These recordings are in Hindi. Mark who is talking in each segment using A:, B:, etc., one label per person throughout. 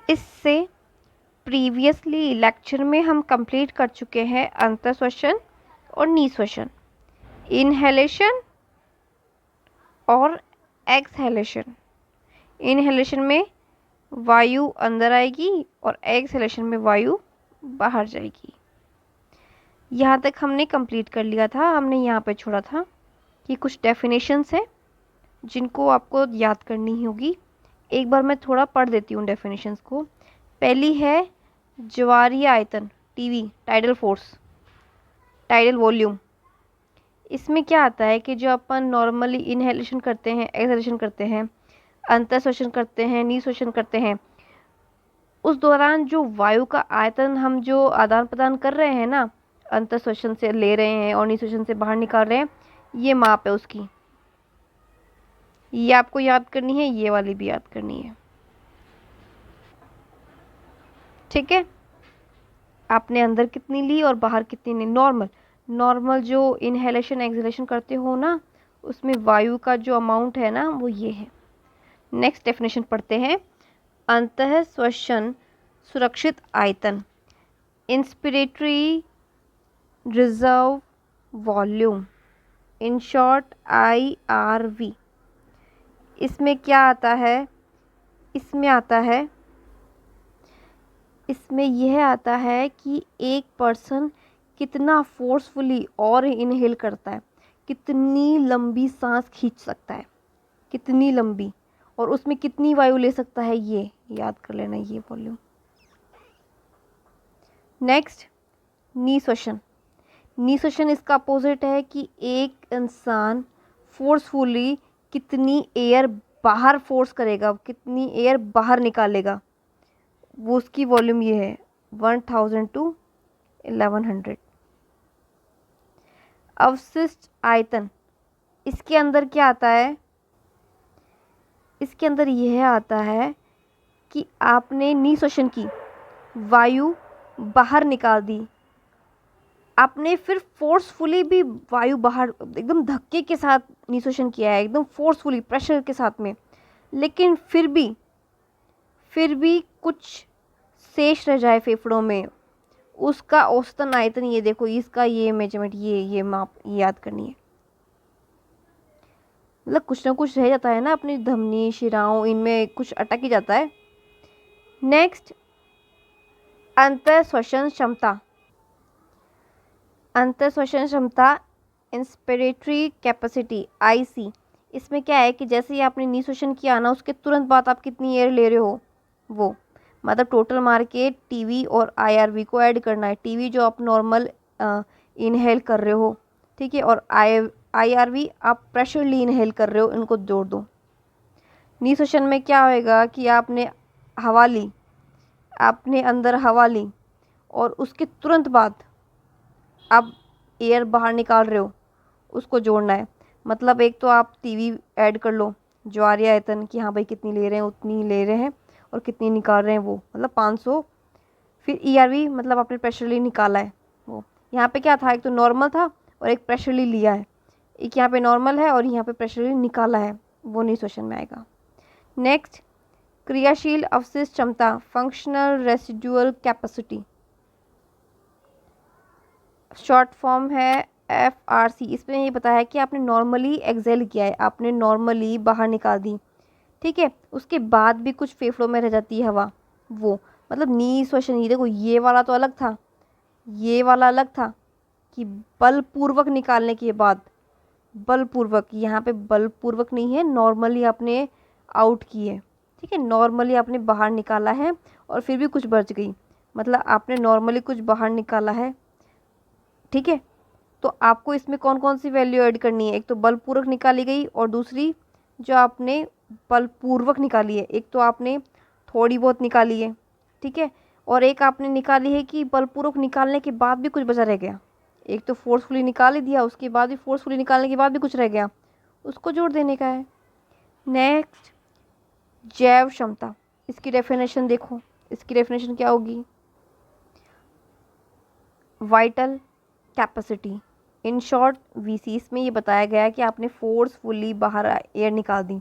A: इससे प्रीवियसली लेक्चर में हम कंप्लीट कर चुके हैं अंतःश्वसन और निःश्वसन, इनहेलेशन और एक्सहेलेशन। इनहेलेशन में वायु अंदर आएगी और एक्सहेलेशन में वायु बाहर जाएगी। यहाँ तक हमने कंप्लीट कर लिया था। हमने यहाँ पे छोड़ा था कि कुछ डेफिनेशंस हैं जिनको आपको याद करनी होगी। एक बार मैं थोड़ा पढ़ देती हूँ डेफिनेशंस को। पहली है ज्वारीय आयतन, TV, tidal force, tidal volume. इसमें क्या आता है कि जो अपन नॉर्मली इनहेलेशन करते हैं, एक्सहेलेशन करते हैं, अंतःश्वसन करते हैं, निःश्वसन करते हैं, उस दौरान जो वायु का आयतन हम जो आदान प्रदान कर रहे हैं ना, अंतःश्वसन से ले रहे हैं और निःश्वसन से बाहर निकाल रहे हैं, ये माप है उसकी। ये आपको याद करनी है, ये वाली भी याद करनी है। ठीक है, आपने अंदर कितनी ली और बाहर कितनी ली। नॉर्मल जो इनहेलेशन एक्सहेलेशन करते हो ना, उसमें वायु का जो अमाउंट है ना, वो ये है। नेक्स्ट डेफिनेशन पढ़ते हैं। अंतःश्वसन सुरक्षित आयतन, inspiratory reserve volume, in short IRV। इसमें क्या आता है? इसमें यह आता है कि एक पर्सन कितना फोर्सफुली और इनहेल करता है, कितनी लंबी सांस खींच सकता है, कितनी लंबी, और उसमें कितनी वायु ले सकता है, ये याद कर लेना, ये वॉल्यूम। नेक्स्ट, निःश्वसन। निःश्वसन इसका अपोजिट है कि एक इंसान फोर्सफुली कितनी एयर बाहर फोर्स करेगा, कितनी एयर बाहर निकालेगा, वो उसकी वॉल्यूम ये है 1000 to 1100। अवशिष्ट आयतन, इसके अंदर क्या आता है? इसके अंदर यह आता है कि आपने निःश्वसन की, वायु बाहर निकाल दी, आपने फिर फोर्सफुली भी वायु बाहर, एकदम धक्के के साथ निःश्वसन किया है, एकदम फोर्सफुली प्रेशर के साथ में, लेकिन फिर भी कुछ शेष रह जाए फेफड़ों में, उसका औसतन आयतन ये देखो, इसका ये मेजरमेंट, ये माप याद करनी है। मतलब कुछ ना कुछ रह जाता है ना अपनी धमनी, शिराओं, इनमें कुछ अटक ही जाता है। नेक्स्ट, अंतःश्वसन क्षमता। अंतःश्वसन क्षमता, इंस्पिरेटरी कैपेसिटी, IC। इसमें क्या है कि जैसे ही आपने निःश्वसन किया ना, उसके तुरंत बाद आप कितनी एयर ले रहे हो, वो मतलब टोटल मार के टीवी और IRV को ऐड करना है। टीवी जो आप नॉर्मल इनहेल कर रहे हो, ठीक है, और IRV आप प्रेशरली इनहेल कर रहे हो, इनको जोड़ दो। निःश्वसन में क्या होएगा कि आपने हवा ली, आपने अंदर हवा ली और उसके तुरंत बाद आप एयर बाहर निकाल रहे हो, उसको जोड़ना है। मतलब एक तो आप टीवी ऐड कर लो, ज्वारीय आयतन की, हाँ भाई कितनी ले रहे हैं उतनी ले रहे हैं, और कितनी निकाल रहे हैं वो, मतलब 500। फिर ERV मतलब आपने प्रेशरली निकाला है वो। यहाँ पे क्या था, एक तो नॉर्मल था और एक प्रेशरली लिया है, एक यहाँ पे नॉर्मल है और यहाँ पे प्रेशरली निकाला है, वो निःश्वसन में आएगा। नेक्स्ट, क्रियाशील अवशिष्ट क्षमता, functional residual capacity, short form है FRC। इसमें ये बताया है कि आपने नॉर्मली एक्सेल किया है, आपने नॉर्मली बाहर निकाल दी, ठीक है, उसके बाद भी कुछ फेफड़ों में रह जाती है हवा, वो मतलब निःश्वसन। ये देखो, ये वाला तो अलग था, ये वाला अलग था कि बलपूर्वक निकालने के बाद, बलपूर्वक, यहाँ पे बलपूर्वक नहीं है, नॉर्मली आपने आउट की है, ठीक है, नॉर्मली आपने बाहर निकाला है और फिर भी कुछ बच गई, मतलब आपने नॉर्मली कुछ बाहर निकाला है, ठीक है। तो आपको इसमें कौन कौन सी वैल्यू ऐड करनी है? एक तो बलपूर्वक निकाली गई और दूसरी जो आपने बलपूर्वक निकाली है। एक तो आपने थोड़ी बहुत निकाली है, ठीक है, और एक आपने निकाली है कि बलपूर्वक निकालने के बाद भी कुछ बचा रह गया। एक तो फोर्सफुली निकाल ही दिया, उसके बाद भी फोर्सफुली निकालने के बाद भी कुछ रह गया, उसको जोड़ देने का है। नेक्स्ट, जैव क्षमता। इसकी डेफिनेशन देखो, इसकी डेफिनेशन क्या होगी? Vital capacity, in short VC। इसमें ये बताया गया है कि आपने फोर्सफुली बाहर एयर निकाल दी,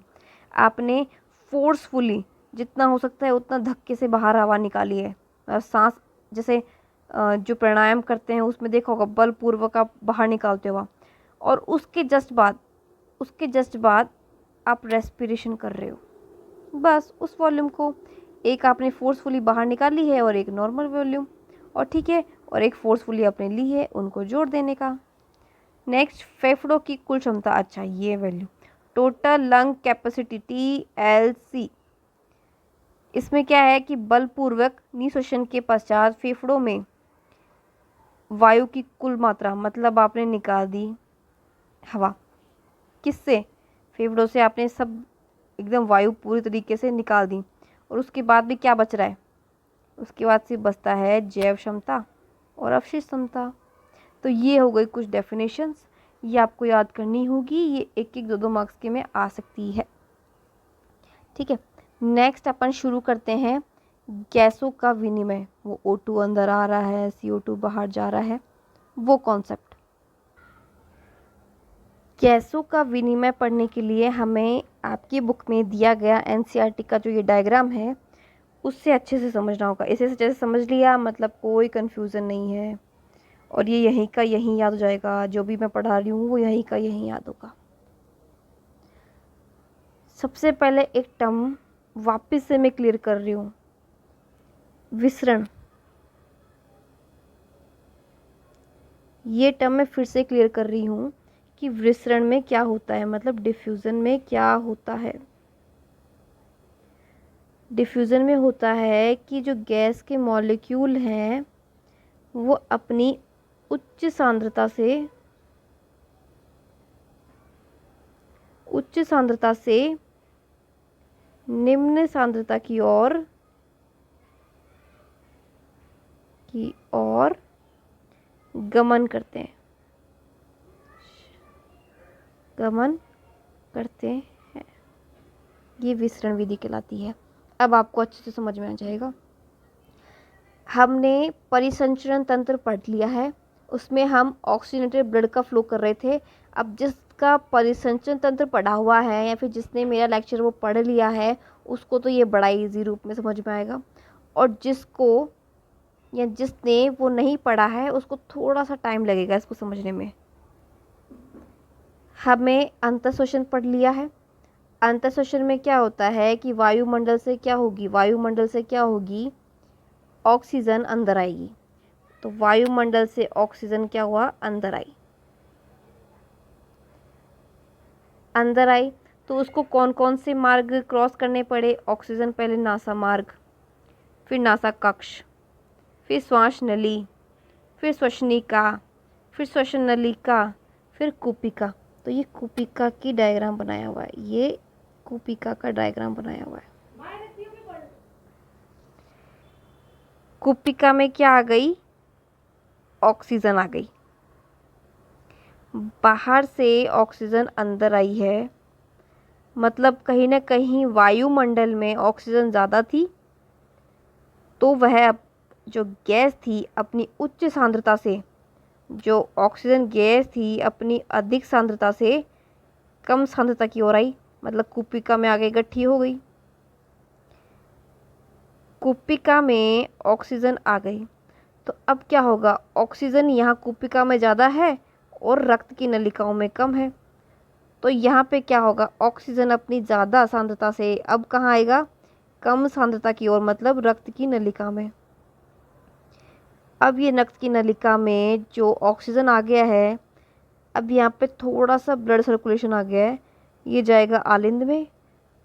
A: आपने फोर्सफुली जितना हो सकता है उतना धक्के से बाहर हवा निकालिए। सांस जैसे जो प्राणायाम करते हैं उसमें देखा होगा, बलपूर्वक आप बाहर निकालते हो, और उसके जस्ट बाद आप रेस्पिरेशन कर रहे हो। बस उस वॉल्यूम को, एक आपने फोर्सफुली बाहर निकाली है और एक नॉर्मल वॉल्यूम, और ठीक है, और एक फोर्सफुली आपने ली है, उनको जोड़ देने का। नेक्स्ट, फेफड़ों की कुल क्षमता। अच्छा, ये value total lung capacity TLC। इसमें क्या है कि बलपूर्वक निःश्वसन के पश्चात फेफड़ों में वायु की कुल मात्रा, मतलब आपने निकाल दी हवा, किससे? फेफड़ों से आपने सब एकदम वायु पूरी तरीके से निकाल दी, और उसके बाद भी क्या बच रहा है? उसके बाद सिर्फ बचता है जैव क्षमता और अवशिष्ट क्षमता। तो ये हो गई कुछ डेफिनेशंस, ये आपको याद करनी होगी, ये एक एक 2-2 मार्क्स के में आ सकती है। ठीक है, नेक्स्ट अपन शुरू करते हैं गैसों का विनिमय। वो O2 अंदर आ रहा है, CO2 बाहर जा रहा है, वो कॉन्सेप्ट। गैसों का विनिमय पढ़ने के लिए हमें आपकी बुक में दिया गया NCERT का जो ये डायग्राम है उससे अच्छे से समझना होगा। इसे जैसे समझ लिया मतलब कोई कन्फ्यूज़न नहीं है, और ये यहीं का यहीं याद हो जाएगा। जो भी मैं पढ़ा रही हूँ वो यहीं का यहीं याद होगा। सबसे पहले एक टर्म वापस से मैं क्लियर कर रही हूँ, विसरण। ये टर्म मैं फिर से क्लियर कर रही हूँ कि विसरण में क्या होता है, मतलब डिफ्यूज़न में क्या होता है। डिफ्यूज़न में होता है कि जो गैस के मॉलिक्यूल हैं वो अपनी उच्च सांद्रता से निम्न सांद्रता की ओर गमन करते हैं। ये विसरण विधि कहलाती है। अब आपको अच्छे से समझ में आ जाएगा। हमने परिसंचरण तंत्र पढ़ लिया है, उसमें हम ऑक्सीजनेटेड ब्लड का फ्लो कर रहे थे। अब जिसका परिसंचरण तंत्र पढ़ा हुआ है या फिर जिसने मेरा लेक्चर वो पढ़ लिया है उसको तो ये बड़ा इजी रूप में समझ में आएगा, और जिसको या जिसने वो नहीं पढ़ा है उसको थोड़ा सा टाइम लगेगा इसको समझने में। हमें अंतःशोषण पढ़ लिया है। अंतःशोषण में क्या होता है कि वायुमंडल से क्या होगी, ऑक्सीजन अंदर आएगी। तो वायुमंडल से ऑक्सीजन क्या हुआ, अंदर आई। तो उसको कौन कौन से मार्ग क्रॉस करने पड़े? ऑक्सीजन पहले नासा मार्ग, फिर नासा कक्ष, फिर श्वास नली, फिर श्वसनिका, फिर श्वसन नलिका, फिर कूपिका। तो ये कूपिका की डायग्राम बनाया हुआ है, ये कूपिका का डायग्राम बनाया हुआ है। कूपिका में क्या आ गई, ऑक्सीजन आ गई। बाहर से ऑक्सीजन अंदर आई है, मतलब कहीं ना कहीं वायुमंडल में ऑक्सीजन ज़्यादा थी, तो वह अब जो गैस थी अपनी उच्च सांद्रता से, जो ऑक्सीजन गैस थी अपनी अधिक सांद्रता से कम सांद्रता की ओर आई, मतलब कूपिका में आगे इकट्ठी हो गई। कूपिका में ऑक्सीजन आ गई, तो अब क्या होगा, ऑक्सीजन यहाँ कूपिका में ज़्यादा है और रक्त की नलिकाओं में कम है। तो यहाँ पे क्या होगा, ऑक्सीजन अपनी ज़्यादा सांद्रता से अब कहाँ आएगा, कम सांद्रता की ओर, मतलब रक्त की नलिका में। अब ये रक्त की नलिका में जो ऑक्सीजन आ गया है, अब यहाँ पे थोड़ा सा ब्लड सर्कुलेशन आ गया है, ये जाएगा आलिंद में,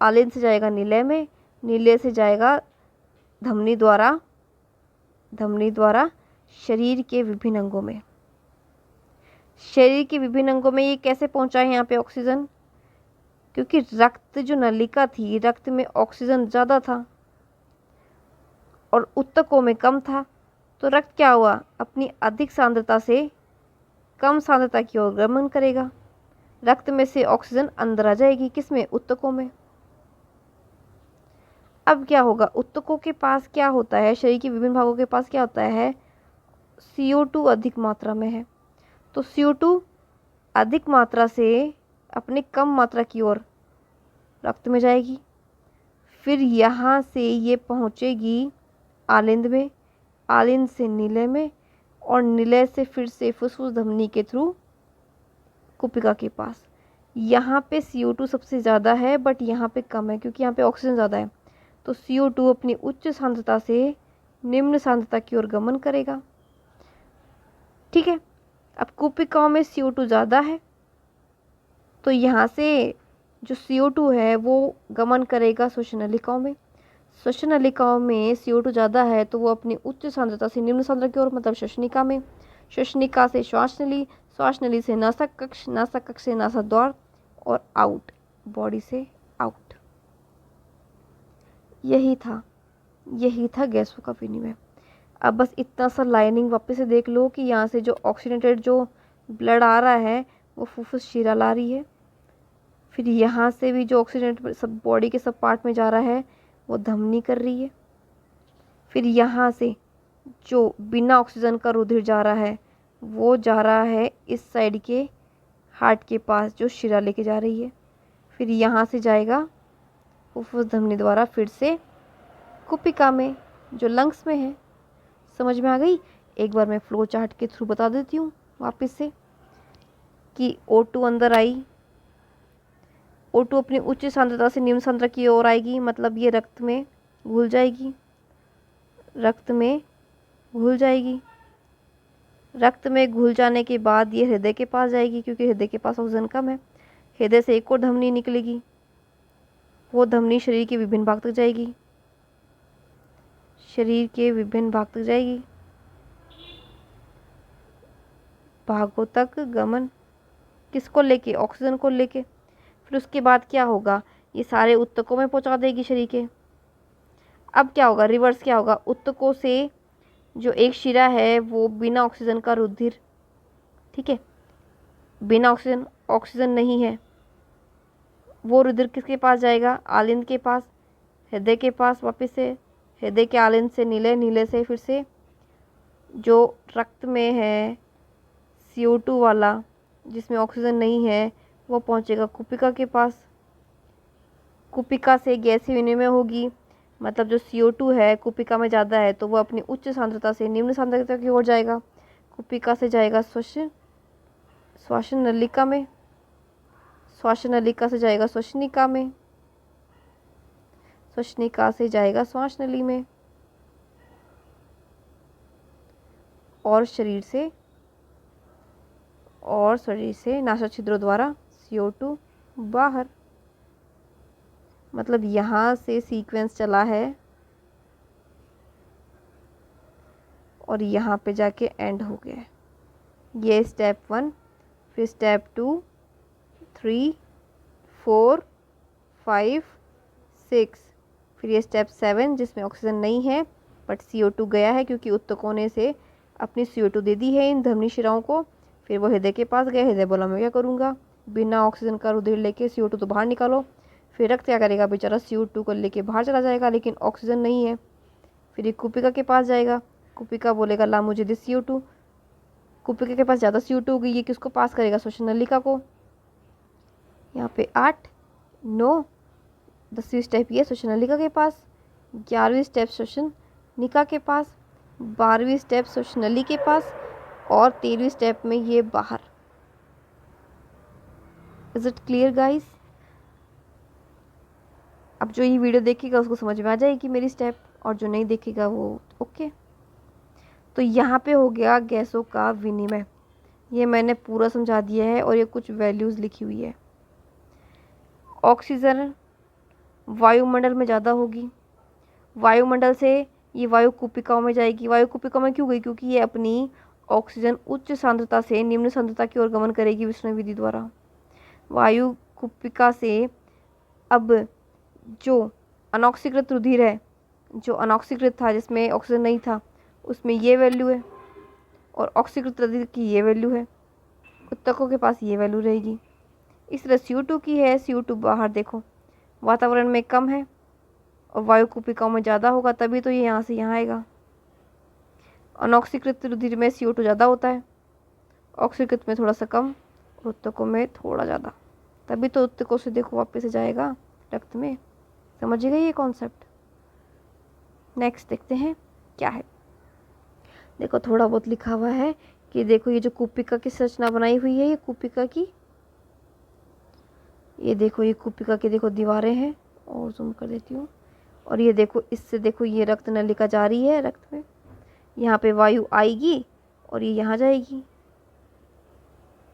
A: आलिंद से जाएगा नीले में, नीले से जाएगा धमनी द्वारा शरीर के विभिन्न अंगों में। शरीर के विभिन्न अंगों में ये कैसे पहुंचा है यहाँ पे ऑक्सीजन, क्योंकि रक्त जो नलिका थी, रक्त में ऑक्सीजन ज़्यादा था और ऊतकों में कम था, तो रक्त क्या हुआ, अपनी अधिक सांद्रता से कम सांद्रता की ओर गमन करेगा। रक्त में से ऑक्सीजन अंदर आ जाएगी, किसमें, ऊतकों में। अब क्या होगा, ऊतकों के पास क्या होता है, शरीर के विभिन्न भागों के पास क्या होता है, CO2 अधिक मात्रा में है। तो CO2 अधिक मात्रा से अपनी कम मात्रा की ओर रक्त में जाएगी, फिर यहाँ से ये पहुँचेगी आलिंद में, आलिंद से नीले में, और नीले से फिर से फुसफुस धमनी के थ्रू कुपिका के पास। यहाँ पे CO2 सबसे ज़्यादा है बट यहाँ पे कम है क्योंकि यहाँ पे ऑक्सीजन ज़्यादा है। तो CO2 अपनी उच्च सांद्रता से निम्न सांद्रता की ओर गमन करेगा। ठीक है, अब कुपिकाओं में CO2 ज़्यादा है तो यहाँ से जो CO2 है वो गमन करेगा श्वसन नलिकाओं में। श्वसन नलिकाओं में CO2 ज़्यादा है तो वो अपनी उच्च सांद्रता से निम्न सांद्रता की ओर, मतलब श्वसनिका में, श्वसनिका से श्वास नली, श्वास नली से नासा कक्ष, नासा कक्ष से नासा द्वार, और आउट, बॉडी से आउट। यही था गैसों का विनिमय। अब बस इतना सा लाइनिंग वापस से देख लो कि यहाँ से जो ऑक्सीडेटेड जो ब्लड आ रहा है वो फुफ्फुस शिरा ला रही है। फिर यहाँ से भी जो ऑक्सीडेंट सब बॉडी के सब पार्ट में जा रहा है वो धमनी कर रही है। फिर यहाँ से जो बिना ऑक्सीजन का रुधिर जा रहा है वो जा रहा है इस साइड के हार्ट के पास जो शिरा लेके जा रही है। फिर यहाँ से जाएगा फुफ्फुस धमनी द्वारा फिर से कुपिका में जो लंग्स में है। समझ में आ गई? एक बार मैं फ्लो चार्ट के थ्रू बता देती हूँ वापस से कि O2 अंदर आई, O2 अपनी उच्च सांद्रता से निम्न सांद्रता की ओर आएगी, मतलब ये रक्त में घुल जाएगी, रक्त में घुल जाएगी। रक्त में घुल जाने के बाद ये हृदय के पास जाएगी क्योंकि हृदय के पास ऑक्सीजन कम है। हृदय से एक और धमनी निकलेगी, वो धमनी शरीर के विभिन्न भाग तक जाएगी, शरीर के विभिन्न भाग तक जाएगी, भागों तक गमन, किसको लेके? ऑक्सीजन को लेके। फिर उसके बाद क्या होगा? ये सारे ऊतकों में पहुंचा देगी शरीर के। अब क्या होगा? रिवर्स क्या होगा? ऊतकों से जो एक शिरा है वो बिना ऑक्सीजन का रुधिर, ठीक है, बिना ऑक्सीजन, ऑक्सीजन नहीं है, वो रुधिर किसके पास जाएगा? आलिंद के पास, हृदय के पास, वापस से हृदय के आलिंद से नीले, नीले से फिर से जो रक्त में है CO2 वाला जिसमें ऑक्सीजन नहीं है वो पहुंचेगा कुपिका के पास। कुपिका से गैसीय विनिमय होगी, मतलब जो CO2 है कुपिका में ज़्यादा है तो वो अपनी उच्च सांद्रता से निम्न सांद्रता की ओर जाएगा। कुपिका से जाएगा श्वासन नलिका में, श्वासन नलिका से जाएगा श्वसनिका में, श्वसनिका से जाएगा श्वास नली में, और शरीर से नासा छिद्रों द्वारा CO2 बाहर। मतलब यहाँ से सीक्वेंस चला है और यहाँ पे जाके एंड हो गया है। ये स्टेप 1, फिर स्टेप 2, 3, 4, 5, 6, फिर ये स्टेप 7 जिसमें ऑक्सीजन नहीं है बट CO2 गया है क्योंकि ऊतकों ने से अपनी CO2 दे दी है इन धमनी शिराओं को। फिर वो हृदय के पास गया, हृदय बोला मैं क्या करूँगा, बिना ऑक्सीजन का रुधिर लेके CO2 तो बाहर निकालो। फिर रक्त क्या करेगा बेचारा? CO2 को लेके बाहर चला जाएगा लेकिन ऑक्सीजन नहीं है। फिर ये कुपिका के पास जाएगा, कुपिका बोलेगा ला मुझे दे CO2। कुपिका के पास ज़्यादा CO2 हो गई, ये किसको पास करेगा? श्वसन नलिका को। यहाँ पे 8, 9, 10वीं स्टेप ये श्वसन नलिका के पास, 11वीं स्टेप श्वसन निका के पास, 12वीं स्टेप श्वसन नली के पास, और 13वीं स्टेप में ये बाहर। Is it clear guys? अब जो ये वीडियो देखेगा उसको समझ में आ जाएगी मेरी स्टेप, और जो नहीं देखेगा वो ओके। तो यहाँ पे हो गया गैसों का विनिमय, ये मैंने पूरा समझा दिया है और ये कुछ वैल्यूज़ लिखी हुई है। ऑक्सीजन वायुमंडल में ज़्यादा होगी, वायुमंडल से ये वायु कुपिकाओं में जाएगी। वायु कुपिकाओं में क्यों गई? क्योंकि ये अपनी ऑक्सीजन उच्च सांद्रता से निम्न सांद्रता की ओर गमन करेगी विष्णु विधि द्वारा। वायु कुपिका से अब जो अनऑक्सीकृत रुधिर है, जो अनऑक्सीकृत था जिसमें ऑक्सीजन नहीं था, उसमें ये वैल्यू है, और ऑक्सीकृत रुधिर की ये वैल्यू है, ऊतकों के पास ये वैल्यू रहेगी। इस तरह CO2 की है, CO2 बाहर देखो वातावरण में कम है और वायु कुपिकाओं में ज़्यादा होगा, तभी तो ये यहाँ से यहाँ आएगा। अनऑक्सीकृत रुधिर में CO2 ज़्यादा होता है, ऑक्सीकृत में थोड़ा सा कम, ऊतकों में थोड़ा ज़्यादा, तभी तो ऊतकों से देखो वापस से जाएगा रक्त में। समझिएगा ये कॉन्सेप्ट। नेक्स्ट देखते हैं क्या है। देखो थोड़ा बहुत लिखा हुआ है कि देखो ये जो कूपिका की संरचना बनाई हुई है, ये कूपिका की, ये देखो ये कूपिका की देखो दीवारें हैं, और जूम कर देती हूँ। और ये देखो इससे देखो ये रक्त नलिका जा रही है, रक्त में यहाँ पे वायु आएगी और ये यहाँ जाएगी,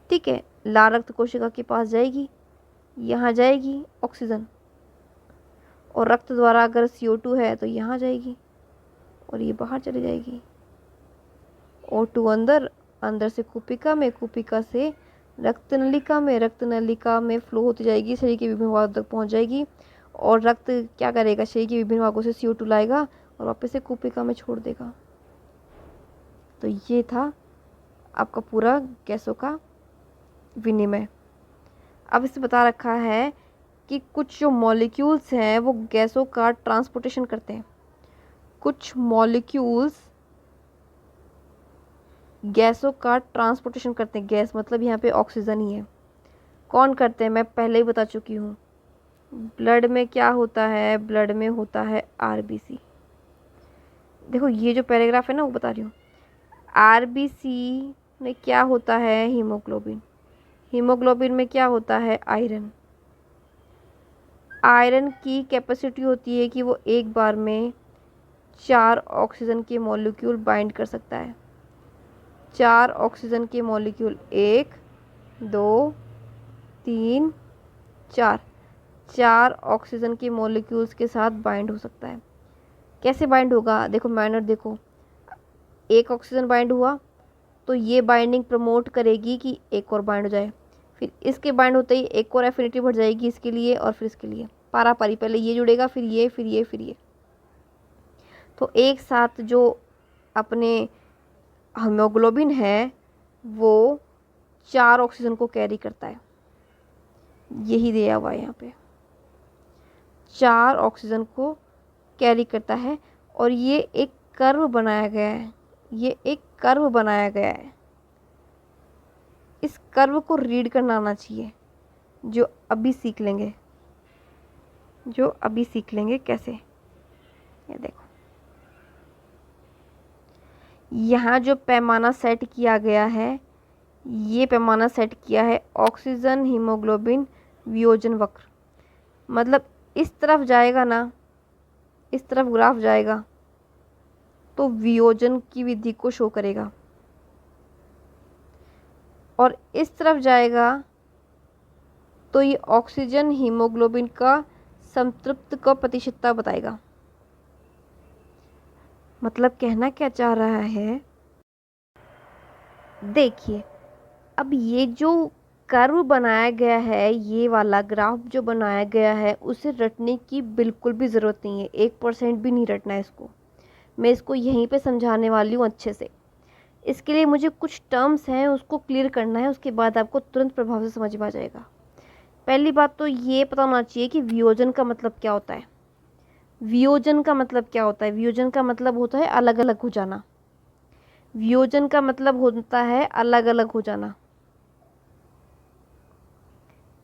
A: ठीक है। लाल रक्त कोशिका के पास जाएगी, यहाँ जाएगी ऑक्सीजन, और रक्त द्वारा अगर CO2 है तो यहाँ जाएगी और ये बाहर चली जाएगी। O2 अंदर, अंदर से कूपिका में, कूपिका से रक्त नलिका में, रक्त नलिका में फ्लो होती जाएगी, शरीर के विभिन्न भागों तक पहुँच जाएगी। और रक्त क्या करेगा, शरीर के विभिन्न भागों से CO2 लाएगा और वापस से कूपिका में छोड़ देगा। तो ये था आपका पूरा गैसों का विनिमय। अब इसे बता रखा है कि कुछ जो मॉलिक्यूल्स हैं वो गैसों का ट्रांसपोर्टेशन करते हैं। कुछ मॉलिक्यूल्स गैसों का ट्रांसपोर्टेशन करते हैं। गैस मतलब यहाँ पे ऑक्सीजन ही है। कौन करते हैं, मैं पहले ही बता चुकी हूँ। ब्लड में क्या होता है, ब्लड में होता है RBC। देखो ये जो पैराग्राफ है ना वो बता रही हूँ। RBC में क्या होता है, हीमोग्लोबिन। हीमोग्लोबिन में क्या होता है, आयरन। आयरन की कैपेसिटी होती है कि वो एक बार में 4 ऑक्सीजन के मॉलिक्यूल बाइंड कर सकता है। 4 ऑक्सीजन के मॉलिक्यूल, 1 2 3 4, 4 ऑक्सीजन के मॉलिक्यूल्स के साथ बाइंड हो सकता है। कैसे बाइंड होगा, देखो मैनर देखो, एक ऑक्सीजन बाइंड हुआ तो ये बाइंडिंग प्रमोट करेगी कि एक और बाइंड हो जाए, फिर इसके बाइंड होते ही एक और एफिनिटी बढ़ जाएगी इसके लिए और फिर इसके लिए, पारा पारी, पहले ये जुड़ेगा फिर ये फिर ये फिर ये। तो एक साथ जो अपने हीमोग्लोबिन है वो 4 ऑक्सीजन को कैरी करता है, यही दिया हुआ है यहाँ पे, 4 ऑक्सीजन को कैरी करता है। और ये एक कर्व बनाया गया है, ये एक कर्व बनाया गया है। इस कर्व को रीड करना आना चाहिए, जो अभी सीख लेंगे, जो अभी सीख लेंगे कैसे। ये देखो यहाँ जो पैमाना सेट किया गया है, ये पैमाना सेट किया है ऑक्सीजन हीमोग्लोबिन वियोजन वक्र। मतलब इस तरफ जाएगा ना, इस तरफ ग्राफ जाएगा तो वियोजन की विधि को शो करेगा, और इस तरफ जाएगा तो ये ऑक्सीजन हीमोग्लोबिन का संतृप्त का प्रतिशतता बताएगा। मतलब कहना क्या चाह रहा है, देखिए अब ये जो कर्व बनाया गया है, ये वाला ग्राफ जो बनाया गया है, उसे रटने की बिल्कुल भी ज़रूरत नहीं है, 1% भी नहीं रटना है इसको। मैं इसको यहीं पे समझाने वाली हूँ अच्छे से। इसके लिए मुझे कुछ टर्म्स हैं उसको क्लियर करना है, उसके बाद आपको तुरंत प्रभाव से समझ में आ जाएगा। पहली बात तो ये पता होना चाहिए कि वियोजन का मतलब क्या होता है। वियोजन का मतलब क्या होता है, वियोजन का मतलब होता है अलग अलग हो जाना। वियोजन का मतलब होता है अलग अलग हो जाना,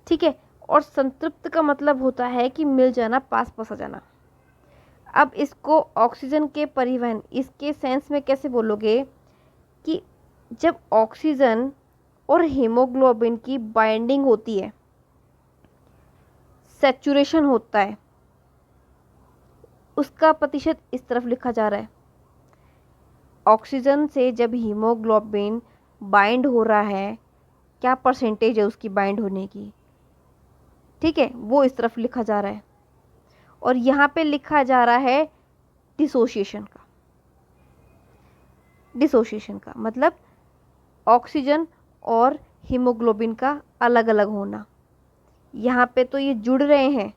A: ठीक है। और संतृप्त का मतलब होता है कि मिल जाना, पास पास आ जाना। अब इसको ऑक्सीजन के परिवहन, इसके सेंस में कैसे बोलोगे कि जब ऑक्सीजन और हीमोग्लोबिन की बाइंडिंग होती है, सैचुरेशन होता है, उसका प्रतिशत इस तरफ लिखा जा रहा है। ऑक्सीजन से जब हीमोग्लोबिन बाइंड हो रहा है, क्या परसेंटेज है उसकी बाइंड होने की, ठीक है, वो इस तरफ लिखा जा रहा है। और यहाँ पे लिखा जा रहा है डिसोसिएशन का। डिसोसिएशन का मतलब ऑक्सीजन और हीमोग्लोबिन का अलग अलग होना। यहाँ पे तो ये जुड़ रहे हैं,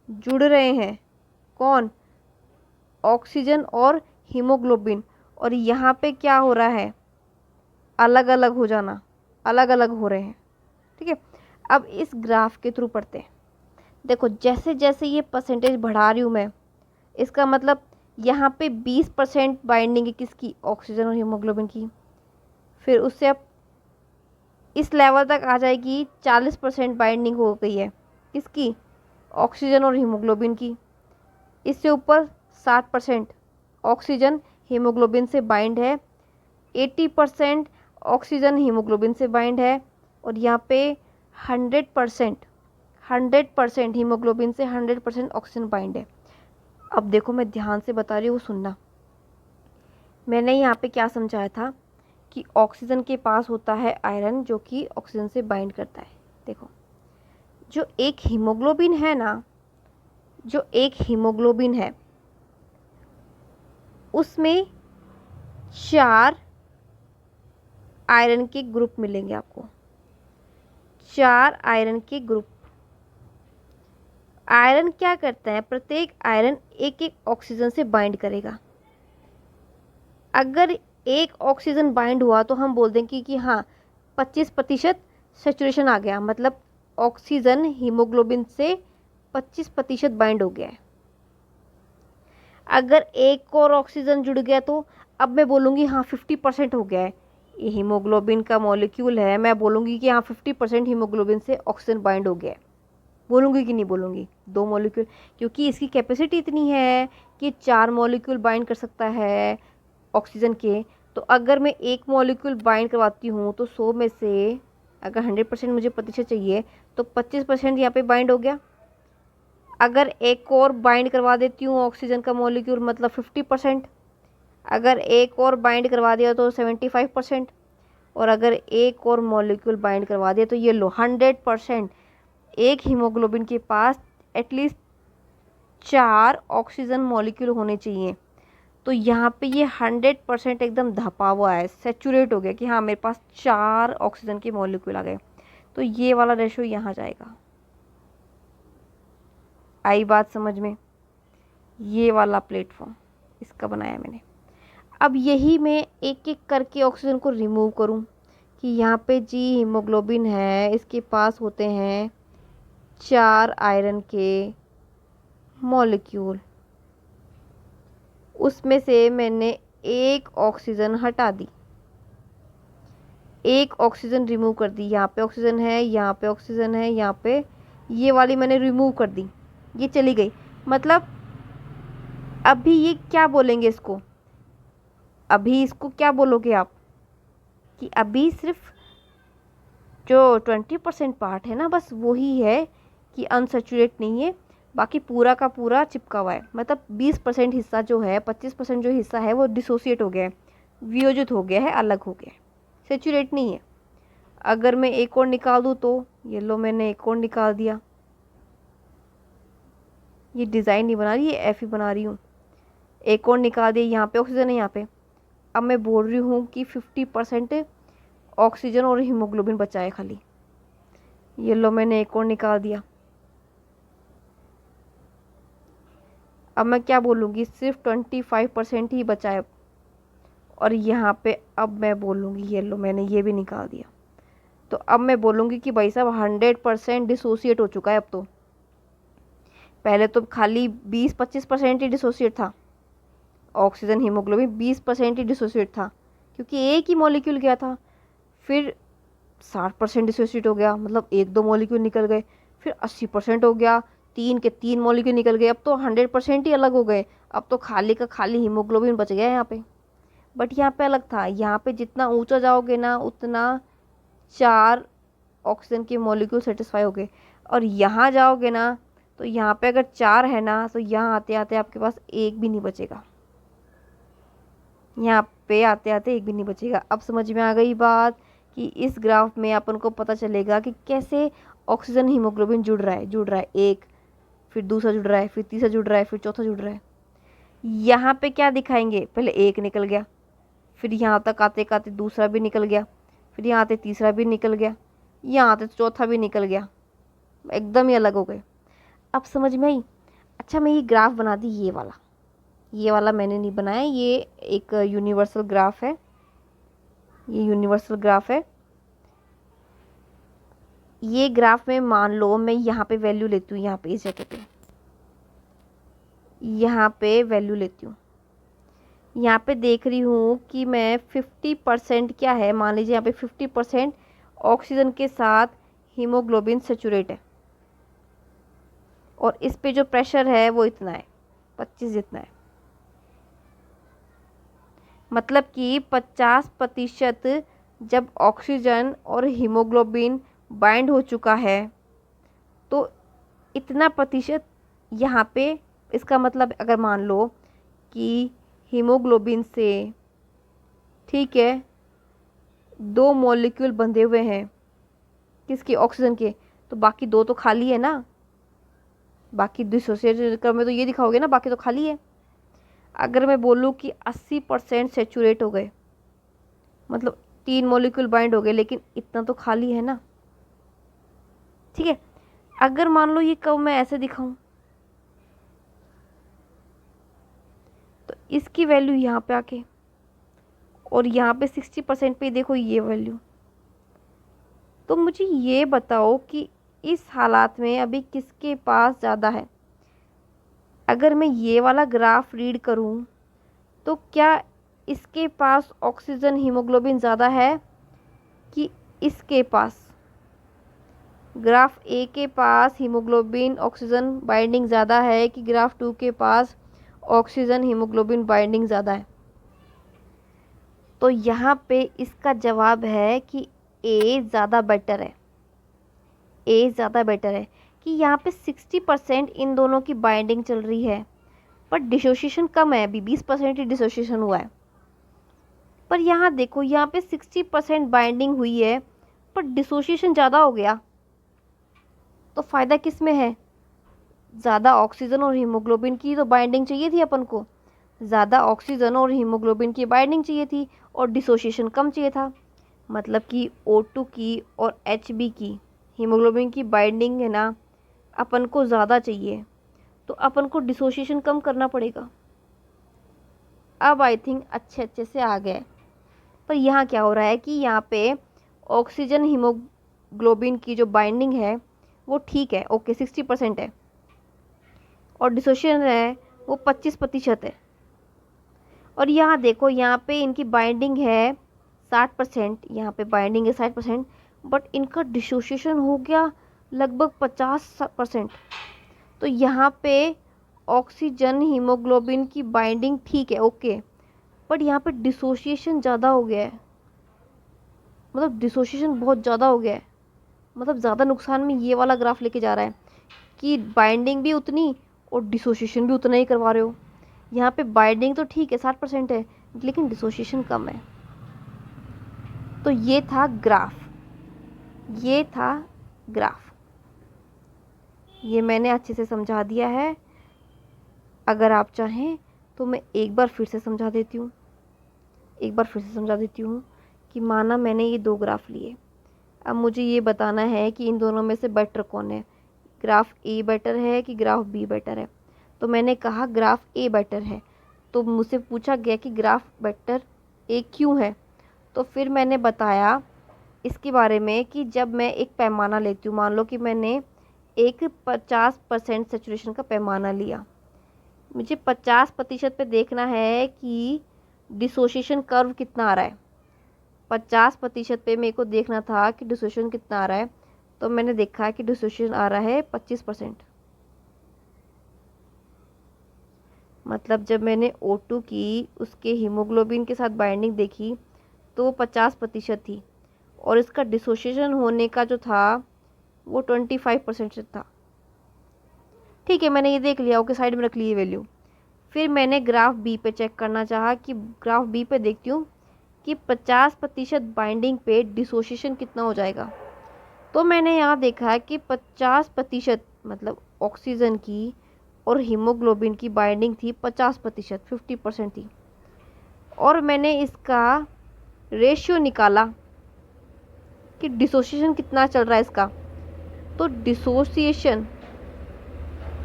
A: जुड़ रहे हैं कौन, ऑक्सीजन और हीमोग्लोबिन, और यहाँ पे क्या हो रहा है, अलग अलग हो जाना, अलग अलग हो रहे हैं, ठीक है। अब इस ग्राफ के थ्रू पढ़ते हैं। देखो जैसे जैसे ये परसेंटेज बढ़ा रही हूँ मैं, इसका मतलब यहाँ पे 20% बाइंडिंग है किसकी, ऑक्सीजन और हीमोग्लोबिन की। फिर उससे अब इस लेवल तक आ जाएगी, 40% बाइंडिंग हो गई है किसकी, ऑक्सीजन और हीमोग्लोबिन की। इससे ऊपर 60% ऑक्सीजन हीमोग्लोबिन से बाइंड है, 80% ऑक्सीजन हीमोग्लोबिन से बाइंड है, और यहाँ पे 100% हीमोग्लोबिन से 100% ऑक्सीजन बाइंड है। अब देखो मैं ध्यान से बता रही हूँ, सुनना। मैंने यहाँ पे क्या समझाया था कि ऑक्सीजन के पास होता है आयरन जो कि ऑक्सीजन से बाइंड करता है। देखो जो एक हीमोग्लोबिन है ना, जो एक हीमोग्लोबिन है उसमें 4 आयरन के ग्रुप मिलेंगे आपको, 4 आयरन के ग्रुप। आयरन क्या करता है, प्रत्येक आयरन एक एक ऑक्सीजन से बाइंड करेगा। अगर एक ऑक्सीजन बाइंड हुआ तो हम बोल देंगे कि हाँ 25% सेचुरेशन आ गया, मतलब ऑक्सीजन हीमोग्लोबिन से 25% बाइंड हो गया है। अगर एक और ऑक्सीजन जुड़ गया तो अब मैं बोलूँगी हाँ 50% हो गया है। ये हीमोग्लोबिन का मॉलिक्यूल है, मैं बोलूँगी कि हाँ 50% हीमोग्लोबिन से ऑक्सीजन बाइंड हो गया है। बोलूँगी कि नहीं बोलूँगी? 2 मॉलिक्यूल, क्योंकि इसकी कैपेसिटी इतनी है कि 4 मॉलिक्यूल बाइंड कर सकता है ऑक्सीजन के। तो अगर मैं एक मॉलिक्यूल बाइंड करवाती हूँ तो 100 में से अगर 100% मुझे प्रतिशत चाहिए तो 25% यहाँ पे बाइंड हो गया। अगर एक और बाइंड करवा देती हूँ ऑक्सीजन का मॉलिक्यूल, मतलब 50%। अगर एक और बाइंड करवा दिया तो 75%। और अगर एक और मॉलिक्यूल बाइंड करवा दिया तो ये लो 100%। एक हीमोग्लोबिन के पास एटलीस्ट 4 ऑक्सीजन मॉलिक्यूल होने चाहिए। तो यहाँ पे ये 100% एकदम धपा हुआ है, सेचुरेट हो गया कि हाँ मेरे पास 4 ऑक्सीजन के मॉलिक्यूल आ गए। तो ये वाला रेशो यहाँ जाएगा। आई बात समझ में? ये वाला प्लेटफॉर्म इसका बनाया मैंने। अब यही मैं एक एक करके ऑक्सीजन को रिमूव करूं कि यहाँ पे जी हीमोग्लोबिन है, इसके पास होते हैं 4 आयरन के मॉलिक्यूल, उसमें से मैंने एक ऑक्सीजन हटा दी, एक ऑक्सीजन रिमूव कर दी। यहाँ पे ऑक्सीजन है, यहाँ पे ऑक्सीजन है, यहाँ पे ये वाली मैंने रिमूव कर दी, ये चली गई। मतलब अभी ये क्या बोलेंगे इसको, अभी इसको क्या बोलोगे आप कि अभी सिर्फ जो 20% पार्ट है ना बस वही है कि अनसैचुरेट नहीं है, बाकी पूरा का पूरा चिपका हुआ है। मतलब 20% हिस्सा जो है, 25% जो हिस्सा है वो डिसोसिएट हो गया है, वियोजित हो गया है, अलग हो गया है, सैचुरेट नहीं है। अगर मैं एक और निकाल दूँ तो ये लो मैंने एक और निकाल दिया। ये डिज़ाइन नहीं बना रही, ये एफ ही बना रही हूँ। एक और निकाल दिया, यहाँ पे ऑक्सीजन है यहाँ पे। अब मैं बोल रही हूँ कि 50% ऑक्सीजन और हीमोग्लोबिन बचा है खाली। ये लो मैंने एक और निकाल दिया। अब मैं क्या बोलूँगी, सिर्फ 25% ही बचा है। और यहाँ पे अब मैं बोलूँगी ये लो मैंने ये भी निकाल दिया। तो अब मैं बोलूँगी कि भाई साहब 100% डिसोसिएट हो चुका है अब तो। पहले तो खाली 20-25% ही डिसोसिएट था, ऑक्सीजन हीमोग्लोबिन 20% ही डिसोसिएट था क्योंकि एक ही मॉलिक्यूल गया था। फिर 60% डिसोसिएट हो गया, मतलब 1-2 मॉलिक्यूल निकल गए। फिर 80% हो गया, 3 के 3 मॉलिक्यूल निकल गए। अब तो 100% ही अलग हो गए। अब तो खाली का खाली हीमोग्लोबिन बच गया यहाँ पे। बट यहाँ पे अलग था, यहाँ पे जितना ऊंचा जाओगे ना उतना 4 ऑक्सीजन के मॉलिक्यूल सेटिस्फाई हो गए। और यहाँ जाओगे ना तो यहाँ पे अगर 4 है ना तो यहाँ आते आते आपके पास एक भी नहीं बचेगा, यहाँ पे आते आते एक भी नहीं बचेगा। अब समझ में आ गई बात कि इस ग्राफ में अपन को पता चलेगा कि कैसे ऑक्सीजन हीमोग्लोबिन जुड़ रहा है, एक फिर दूसरा जुड़ रहा है, फिर तीसरा जुड़ रहा है, फिर चौथा जुड़ रहा है। यहाँ पे क्या दिखाएंगे, पहले एक निकल गया, फिर यहाँ तक आते आते दूसरा भी निकल गया, फिर यहाँ आते तीसरा भी निकल गया, यहाँ आते चौथा भी निकल गया, एकदम ही अलग हो गए। अब समझ में आई? अच्छा मैं ये ग्राफ बना दी, ये वाला मैंने नहीं बनाया, ये एक यूनिवर्सल ग्राफ है, ये यूनिवर्सल ग्राफ है। ये ग्राफ में मान लो मैं यहाँ पे वैल्यू लेती हूँ, यहाँ पे इस जगह पे यहाँ पे वैल्यू लेती हूँ। यहाँ पे देख रही हूँ कि मैं 50% क्या है, मान लीजिए यहाँ पे 50% ऑक्सीजन के साथ हीमोग्लोबिन सेचुरेट है और इस पे जो प्रेशर है वो इतना है। 25 जितना है। मतलब कि 50% जब ऑक्सीजन और हीमोग्लोबिन बाइंड हो चुका है तो इतना प्रतिशत यहाँ पे, इसका मतलब अगर मान लो कि हीमोग्लोबिन से, ठीक है, 2 मॉलिक्यूल बंधे हुए हैं किसके, ऑक्सीजन के, तो बाकी 2 तो खाली है ना। बाकी डिसोसिएट क्रम में तो ये दिखाओगे ना, बाकी तो खाली है। अगर मैं बोलूँ कि 80% सेचुरेट हो गए, मतलब 3 मॉलिक्यूल बाइंड हो गए, लेकिन इतना तो खाली है ना। ठीक है, अगर मान लो ये कब मैं ऐसे दिखाऊं तो इसकी वैल्यू यहाँ पे आके, और यहाँ पे 60% पे देखो ये वैल्यू। तो मुझे ये बताओ कि इस हालात में अभी किसके पास ज़्यादा है। अगर मैं ये वाला ग्राफ रीड करूं तो क्या इसके पास ऑक्सीजन हीमोग्लोबिन ज़्यादा है कि इसके पास। ग्राफ ए के पास हीमोग्लोबिन ऑक्सीजन बाइंडिंग ज़्यादा है कि ग्राफ 2 के पास ऑक्सीजन हीमोग्लोबिन बाइंडिंग ज़्यादा है। तो यहाँ पे इसका जवाब है कि ए ज़्यादा बेटर है। ए ज़्यादा बेटर है कि यहाँ पे 60% इन दोनों की बाइंडिंग चल रही है, पर डिसोसिएशन कम है, अभी 20% ही डिसोसिएशन हुआ है। पर यहाँ देखो, यहाँ पे 60% बाइंडिंग हुई है पर डिसोसिएशन ज़्यादा हो गया। तो फ़ायदा किस में है, ज़्यादा ऑक्सीजन और हीमोग्लोबिन की तो बाइंडिंग चाहिए थी अपन को, ज़्यादा ऑक्सीजन और हीमोग्लोबिन की बाइंडिंग चाहिए थी और डिसोसिएशन कम चाहिए था। मतलब कि O2 की और Hb की हीमोग्लोबिन की बाइंडिंग है ना, अपन को ज़्यादा चाहिए, तो अपन को डिसोसिएशन कम करना पड़ेगा। अब आई थिंक अच्छे से आ गए। पर यहाँ क्या हो रहा है कि यहाँ पे ऑक्सीजन हीमोग्लोबिन की जो बाइंडिंग है वो ठीक है, ओके 60% है, और डिसोसिएशन है वो 25% है। और यहाँ देखो, यहाँ पे इनकी बाइंडिंग है 60%, यहाँ पे बाइंडिंग है 60%, बट इनका डिसोसिएशन हो गया लगभग 50%। तो यहाँ पे ऑक्सीजन हीमोग्लोबिन की बाइंडिंग ठीक है, ओके, बट यहाँ पे डिसोसिएशन ज़्यादा हो गया है। मतलब डिसोसिएशन बहुत ज़्यादा हो गया है, मतलब ज़्यादा नुकसान में ये वाला ग्राफ लेके जा रहा है कि बाइंडिंग भी उतनी और डिसोसिएशन भी उतना ही करवा रहे हो। यहाँ पे बाइंडिंग तो ठीक है 60% है, लेकिन डिसोसिएशन कम है। तो ये था ग्राफ, ये था ग्राफ, ये मैंने अच्छे से समझा दिया है। अगर आप चाहें तो मैं एक बार फिर से समझा देती हूँ, एक बार फिर से समझा देती हूँ कि माना मैंने ये 2 ग्राफ लिए, अब मुझे ये बताना है कि इन दोनों में से बेटर कौन है, ग्राफ ए बेटर है कि ग्राफ बी बेटर है। तो मैंने कहा ग्राफ ए बेटर है, तो मुझसे पूछा गया कि ग्राफ बेटर ए क्यों है। तो फिर मैंने बताया इसके बारे में कि जब मैं एक पैमाना लेती हूँ, मान लो कि मैंने एक 50% सेचुरेशन का पैमाना लिया, मुझे 50% पे देखना है कि डिसोसिएशन कर्व कितना आ रहा है। 50% पे मेरे को देखना था कि डिसोसिएशन कितना आ रहा है, तो मैंने देखा कि डिसोसिएशन आ रहा है 25%। मतलब जब मैंने O2 की उसके हीमोग्लोबिन के साथ बाइंडिंग देखी तो 50% थी, और इसका डिसोसिएशन होने का जो था वो 25% था। ठीक है, मैंने ये देख लिया, ओके, साइड में रख ली ये वैल्यू। फिर मैंने ग्राफ बी पे चेक करना चाहा कि ग्राफ बी पे देखती हूँ कि 50% बाइंडिंग पे डिसोसिएशन कितना हो जाएगा। तो मैंने यहाँ देखा कि 50% मतलब ऑक्सीजन की और हीमोग्लोबिन की बाइंडिंग थी 50%, 50% थी, और मैंने इसका रेशियो निकाला कि डिसोसिएशन कितना चल रहा है इसका। तो डिसोसिएशन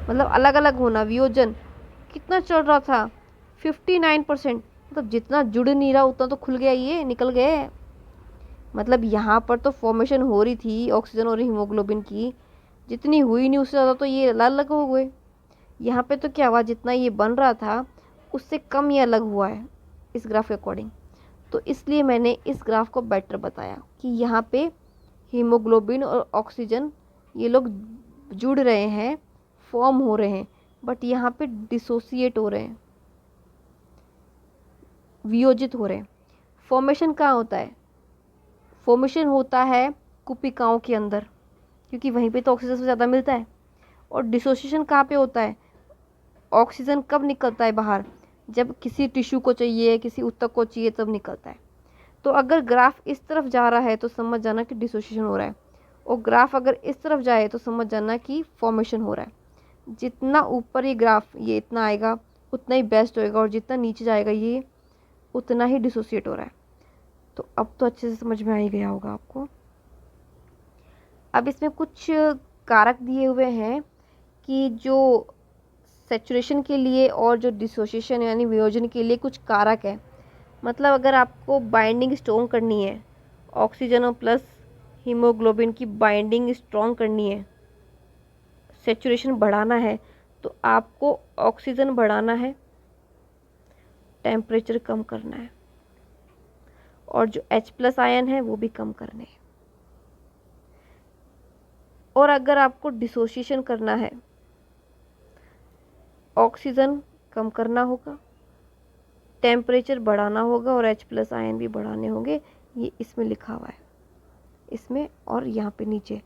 A: मतलब अलग अलग होना, वियोजन कितना चल रहा था, 59%। मतलब जितना जुड़ नहीं रहा उतना तो खुल गया, ये निकल गए। मतलब यहाँ पर तो फॉर्मेशन हो रही थी ऑक्सीजन और हीमोग्लोबिन की, जितनी हुई नहीं उससे ज़्यादा तो ये अलग अलग हो गए। यहाँ पे तो क्या हुआ, जितना ये बन रहा था उससे कम ये अलग हुआ है इस ग्राफ के अकॉर्डिंग। तो इसलिए मैंने इस ग्राफ को बेटर बताया कि यहाँ पे हीमोग्लोबिन और ऑक्सीजन ये लोग जुड़ रहे हैं, फॉर्म हो रहे हैं, बट यहाँ पे डिसोसिएट हो रहे हैं, वियोजित हो रहे हैं। फॉर्मेशन कहाँ होता है? फॉर्मेशन होता है कुपिकाओं के अंदर, क्योंकि वहीं पे तो ऑक्सीजन सबसे ज़्यादा मिलता है। और डिसोसिएशन कहाँ पे होता है? ऑक्सीजन कब निकलता है बाहर? जब किसी टिश्यू को चाहिए, किसी ऊतक को चाहिए, तब निकलता है। तो अगर ग्राफ इस तरफ जा रहा है तो समझ जाना कि डिसोसिएशन हो रहा है, और ग्राफ अगर इस तरफ जाए तो समझ जाना कि फॉर्मेशन हो रहा है। जितना ऊपर ये ग्राफ ये इतना आएगा उतना ही बेस्ट होएगा, और जितना नीचे जाएगा ये उतना ही डिसोसिएट हो रहा है। तो अब तो अच्छे से समझ में आ ही गया होगा आपको। अब इसमें कुछ कारक दिए हुए हैं कि जो सैचुरेशन के लिए और जो डिसोसिएशन यानी वियोजन के लिए कुछ कारक है। मतलब अगर आपको बाइंडिंग स्ट्रॉन्ग करनी है, ऑक्सीजन और प्लस हीमोग्लोबिन की बाइंडिंग स्ट्रॉन्ग करनी है, सैचुरेशन बढ़ाना है, तो आपको ऑक्सीजन बढ़ाना है, टेम्परेचर कम करना है, और जो H+ आयन है वो भी कम करने हैं। और अगर आपको डिसोसिएशन करना है, ऑक्सीजन कम करना होगा, टेम्परेचर बढ़ाना होगा, और H+ आयन भी बढ़ाने होंगे। ये इसमें लिखा हुआ है, इसमें और यहाँ पे नीचे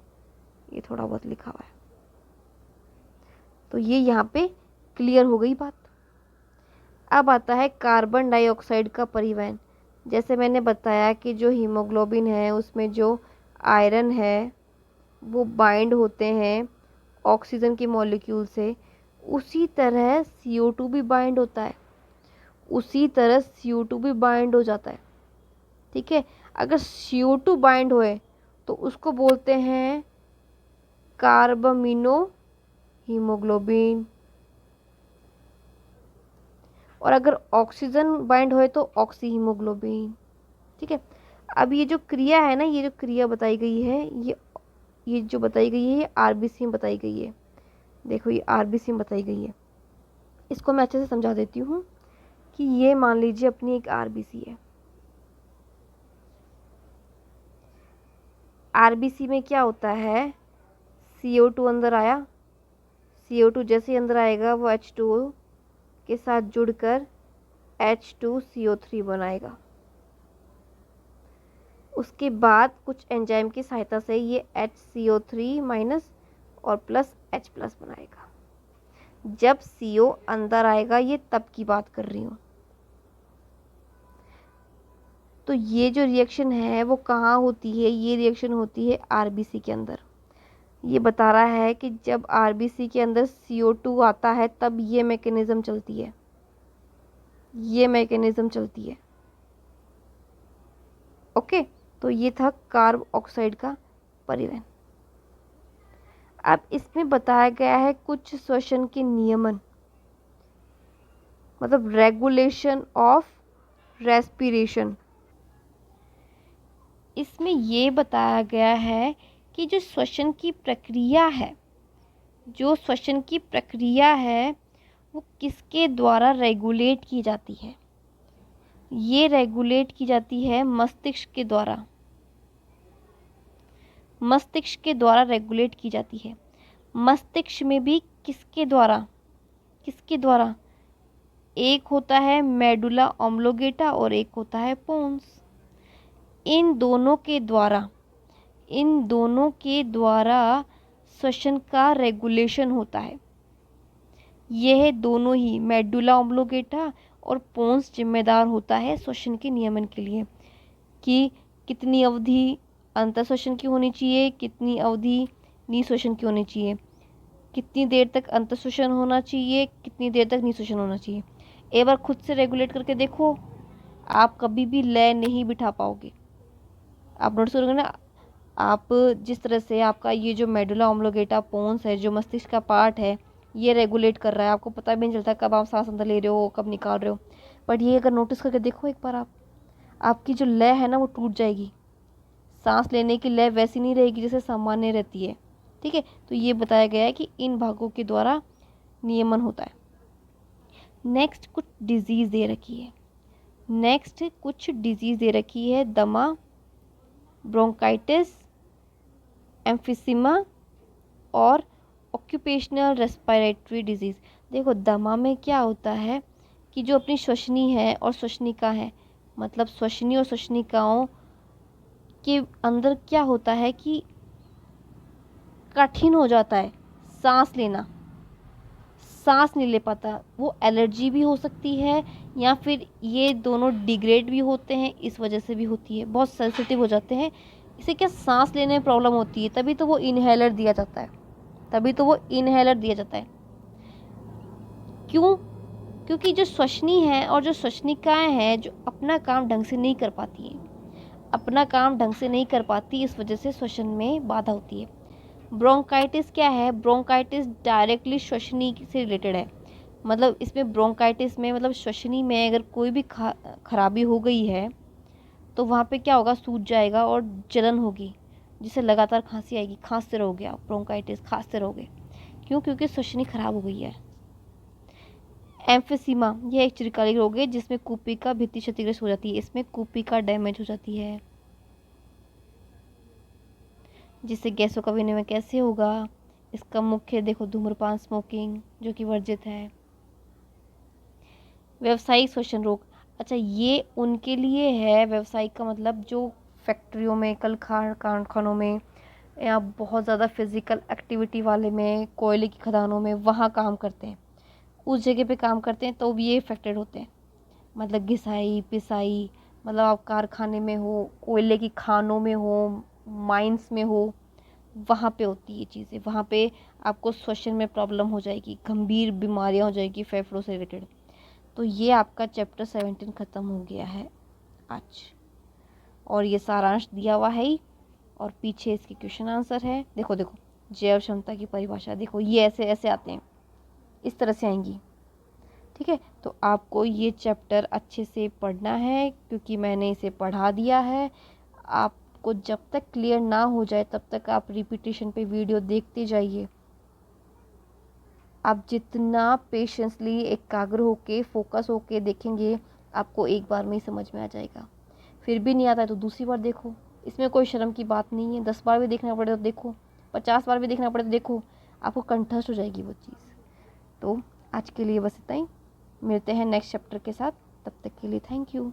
A: ये थोड़ा बहुत लिखा हुआ है। तो ये यहाँ पे क्लियर हो गई बात। अब आता है कार्बन डाइऑक्साइड का परिवहन। जैसे मैंने बताया कि जो हीमोग्लोबिन है उसमें जो आयरन है वो बाइंड होते हैं ऑक्सीजन के मॉलिक्यूल से, उसी तरह CO2 भी बाइंड होता है, उसी तरह CO2 भी बाइंड हो जाता है। ठीक है, अगर CO2 बाइंड होए तो उसको बोलते हैं कार्बामिनो हीमोग्लोबिन, और अगर ऑक्सीजन बाइंड होए तो ऑक्सी हीमोग्लोबिन। ठीक है, अब ये जो क्रिया है ना, ये जो क्रिया बताई गई है, ये जो बताई गई है ये RBC में बताई गई है। देखो ये RBC में बताई गई है। इसको मैं अच्छे से समझा देती हूँ कि ये मान लीजिए अपनी एक RBC है। RBC में क्या होता है, CO2 अंदर आया, CO2 जैसे ही अंदर आएगा वो H2O के साथ जुड़कर H2CO3 बनाएगा। उसके बाद कुछ एंजाइम की सहायता से ये HCO3- और प्लस H+ बनाएगा। जब CO अंदर आएगा, ये तब की बात कर रही हूँ। तो ये जो रिएक्शन है वो कहाँ होती है? ये रिएक्शन होती है RBC के अंदर। ये बता रहा है कि जब RBC के अंदर CO2 आता है तब ये मैकेनिज्म चलती है, ये मैकेनिज्म चलती है। ओके, तो ये था कार्ब ऑक्साइड का परिवहन। अब इसमें बताया गया है कुछ श्वसन के नियमन, मतलब रेगुलेशन ऑफ रेस्पिरेशन। इसमें ये बताया गया है कि जो श्वसन की प्रक्रिया है, जो श्वसन की प्रक्रिया है वो किसके द्वारा रेगुलेट की जाती है? ये रेगुलेट की जाती है मस्तिष्क के द्वारा, मस्तिष्क के द्वारा रेगुलेट की जाती है। मस्तिष्क में भी किसके द्वारा, किसके द्वारा? एक होता है मेडुला ऑब्लोंगेटा और एक होता है पोन्स। इन दोनों के द्वारा, इन दोनों के द्वारा श्वसन का रेगुलेशन होता है। यह दोनों ही मेडुला ऑब्लोंगेटा और पोन्स जिम्मेदार होता है श्वसन के नियमन के लिए, कि कितनी अवधि अंतःश्वसन की होनी चाहिए, कितनी अवधि निःश्वसन की होनी चाहिए, कितनी देर तक अंतःश्वसन होना चाहिए, कितनी देर तक निःश्वसन होना चाहिए। एक बार खुद से रेगुलेट करके देखो, आप कभी भी लय नहीं बिठा पाओगे। आप नोटिस करोगे ना, आप जिस तरह से आपका ये जो मेडुला ऑब्लोंगेटा पोन्स है, जो मस्तिष्क का पार्ट है, ये रेगुलेट कर रहा है, आपको पता भी नहीं चलता कब आप सांस अंदर ले रहे हो कब निकाल रहे हो। बट ये अगर नोटिस करके देखो एक बार, आपकी जो लय है ना वो टूट जाएगी। सांस लेने की लय वैसी नहीं रहेगी जैसे सामान्य रहती है। ठीक है, तो ये बताया गया है कि इन भागों के द्वारा नियमन होता है। नेक्स्ट कुछ डिजीज़ दे रखी है, नेक्स्ट कुछ डिजीज़ दे रखी है, दमा, ब्रोंकाइटिस, एम्फिसीमा और ऑक्यूपेशनल रेस्पिरेटरी डिजीज़। देखो दमा में क्या होता है कि जो अपनी श्वसनी है और श्वसनिका है, मतलब श्वसनी और श्वसनिकाओं के अंदर क्या होता है कि कठिन हो जाता है सांस लेना, सांस नहीं ले पाता। वो एलर्जी भी हो सकती है या फिर ये दोनों डिग्रेड भी होते हैं, इस वजह से भी होती है, बहुत सेंसिटिव हो जाते हैं। इसे क्या सांस लेने में प्रॉब्लम होती है, तभी तो वो इनहेलर दिया जाता है, तभी तो वो इनहेलर दिया जाता है। क्यों? क्योंकि जो श्वसनी है और जो श्वसनिकाएं हैं जो अपना काम ढंग से नहीं कर पाती हैं, अपना काम ढंग से नहीं कर पाती, इस वजह से श्वसन में बाधा होती है। ब्रोंकाइटिस क्या है? ब्रोंकाइटिस डायरेक्टली श्वसनी से रिलेटेड है। मतलब इसमें ब्रोंकाइटिस में मतलब श्वसनी में अगर कोई भी खराबी हो गई है तो वहाँ पे क्या होगा, सूज जाएगा और जलन होगी, जिससे लगातार खांसी आएगी, खांसते रहोगे आप, ब्रोंकाइटिस खांसते रहोगे। क्यों? क्योंकि श्वसनी खराब हो गई है। एम्फिसीमा यह एक चिरकालिक रोग है जिसमें कुपिका भित्ति क्षतिग्रस्त हो जाती है, इसमें कुपिका डैमेज हो जाती है, जिससे गैसों का विनिमय कैसे होगा? इसका मुख्य देखो धूम्रपान, स्मोकिंग जो कि वर्जित है। व्यावसायिक श्वसन रोग, अच्छा ये उनके लिए है, व्यावसायिक का मतलब जो फैक्ट्रियों में, कल कारखानों में या बहुत ज़्यादा फिजिकल एक्टिविटी वाले में, कोयले की खदानों में, वहाँ काम करते हैं, उस जगह पे काम करते हैं तो भी ये इफेक्टेड होते हैं। मतलब घिसाई पिसाई, मतलब आप कारखाने में हो, कोयले की खानों में हो, माइंस में हो, वहाँ पे होती है ये चीज़ें, वहाँ पे आपको श्वसन में प्रॉब्लम हो जाएगी, गंभीर बीमारियाँ हो जाएगी फेफड़ों से रिलेटेड। तो ये आपका चैप्टर 17 ख़त्म हो गया है आज, और ये सारांश दिया हुआ है ही, और पीछे इसके क्वेश्चन आंसर है। देखो देखो जैव क्षमता की परिभाषा देखो, ये ऐसे ऐसे आते हैं, इस तरह से आएंगी। ठीक है, तो आपको ये चैप्टर अच्छे से पढ़ना है क्योंकि मैंने इसे पढ़ा दिया है। आपको जब तक क्लियर ना हो जाए तब तक आप रिपीटेशन पे वीडियो देखते जाइए। आप जितना पेशेंसली एकाग्र होके फोकस होके देखेंगे, आपको एक बार में ही समझ में आ जाएगा। फिर भी नहीं आता है तो दूसरी बार देखो, इसमें कोई शर्म की बात नहीं है। 10 बार भी देखना पड़े तो देखो, 50 बार भी देखना पड़े तो देखो, आपको कंठस्थ हो जाएगी वो चीज़। तो आज के लिए बस इतना ही, मिलते हैं नेक्स्ट चैप्टर के साथ, तब तक के लिए थैंक यू।